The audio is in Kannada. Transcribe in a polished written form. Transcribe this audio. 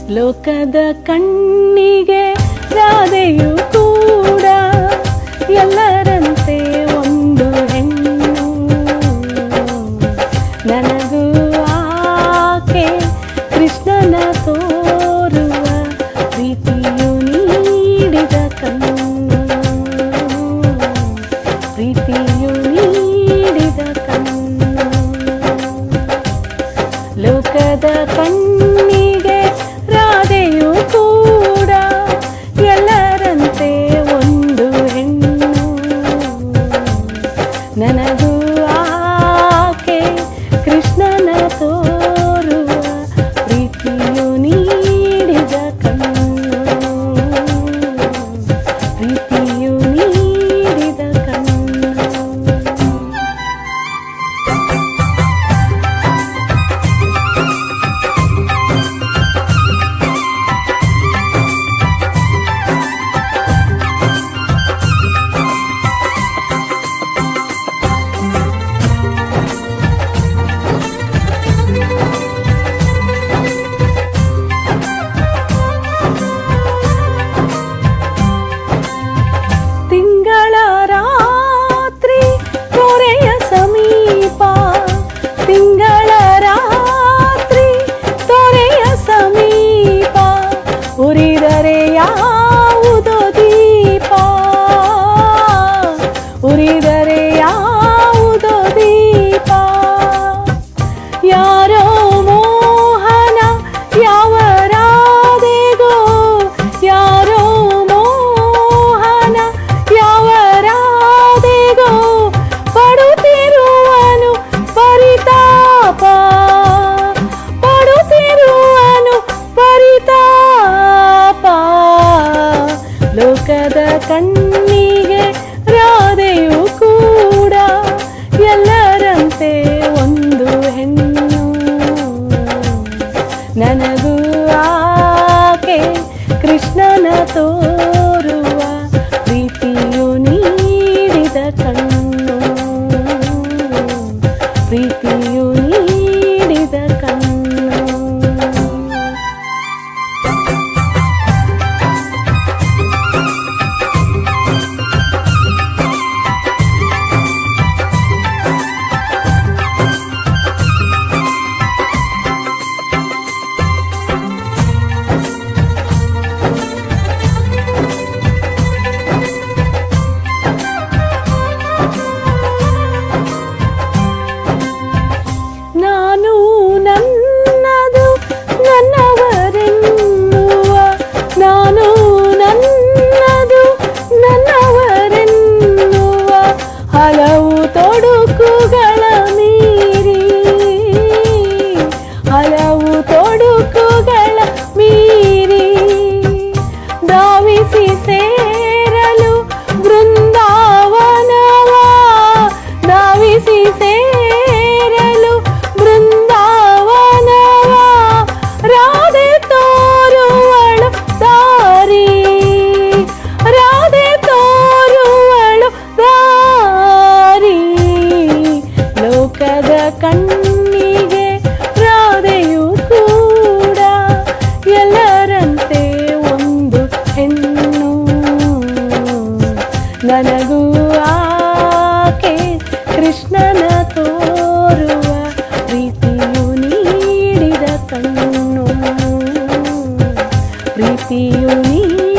ಲೋಕದ ಕಣ್ಣಿಗೆ ರಾಧೆಯು ಕೂಡ ಎಲ್ಲರಂತೆ ಒಂದು ಹೆಣ್ಣು. ನನಗೂ ಆಕೆ ಕೃಷ್ಣನ ತೋರುವ ಪ್ರೀತಿಯು ನೀಡಿದ ಕಣ್ಣು. ಪ್ರೀತಿಯು ನೀಡಿದ ಕಣ್ಣು. ಲೋಕದ ಕಣ್ಣಿಗೆ ರಾಧೆಯು ಕೂಡ ಎಲ್ಲರಂತೆ ಒಂದು ಹೆಣ್ಣು. ನನಗೂ ಆಕೆ ಕೃಷ್ಣನ ತೋರುವ ಪ್ರೀತಿಯು ನೀಡಿದ ಕಣ್ಣು. ಪ್ರೀತಿಯು ನೀಡಿದ ಕಣ್ಣು. ತಿಂಗಳ ರಾತ್ರಿ ತೊರೆಯ ಸಮೀಪ, ತಿಂಗಳ ರಾತ್ರಿ ತೊರೆಯ ಸಮೀಪ, ಉರಿದರೆ ಯಾವುದೋ ದೀಪ, ಉರಿದರೆ ಯಾವುದೋ ದೀಪ. ಯಾರೋ ಮೋಹನ ಯಾವ ರಾಧೆಗೋ, ಯಾರೋ ಮೋಹನ ಯಾವ ರಾಧೆಗೋ ಪಡುತ್ತಿರುವನು ಪರಿತಾಪ, ಪಡುತ್ತಿರುವನು ಪರಿತಾಪ. ಲೋಕದ ಕಣ್ಣಿಗೆ ರಾಧೆಯು ಕೂಡ ಎಲ್ಲರಂತೆ ಒಂದು ಹೆಣ್ಣು. ನನಗೂ ಆಕೆ ಕೃಷ್ಣನ ತೋರುವ ಪ್ರೀತಿಯು ನೀಡಿದ ಕಣ್ಣು. ಪ್ರೀತಿಯು ನೀಡಿದ ಕಣ್ಣು. ನಾನು ನನ್ನದು ನನ್ನವರೆನ್ನುವ, ನಾನು ನನ್ನದು ನನ್ನವರೆನ್ನುವ ಹಲವು ತೊಡಕುಗಳ ಮೀರಿ, ಹಲವು ತೊಡಕುಗಳ ಮೀರಿ ಧಾವಿಸಿ ಸೇರಲು ಬೃಂದಾವನವ, ಧಾವಿಸಿ ಸೇರಲು ಬೃಂದಾವನವ. ರಾಧೆ ತೋರುವಳು ದಾರಿ, ರಾಧೆ ತೋರುವಳು ದಾರಿ. ಲೋಕದ ಕಣ್ಣಿಗೆ ರಾಧೆಯು ಕೂಡ ಎಲ್ಲರಂತೆ ಒಂದು ಹೆಣ್ಣು. ನನಗೂ ಆಕೆ ಕೃಷ್ಣನ ತೋರುವ ಪ್ರೀತಿಯು ನೀಡಿದ ಕಣ್ಣು. ಪ್ರೀತಿಯು ನೀಡಿದ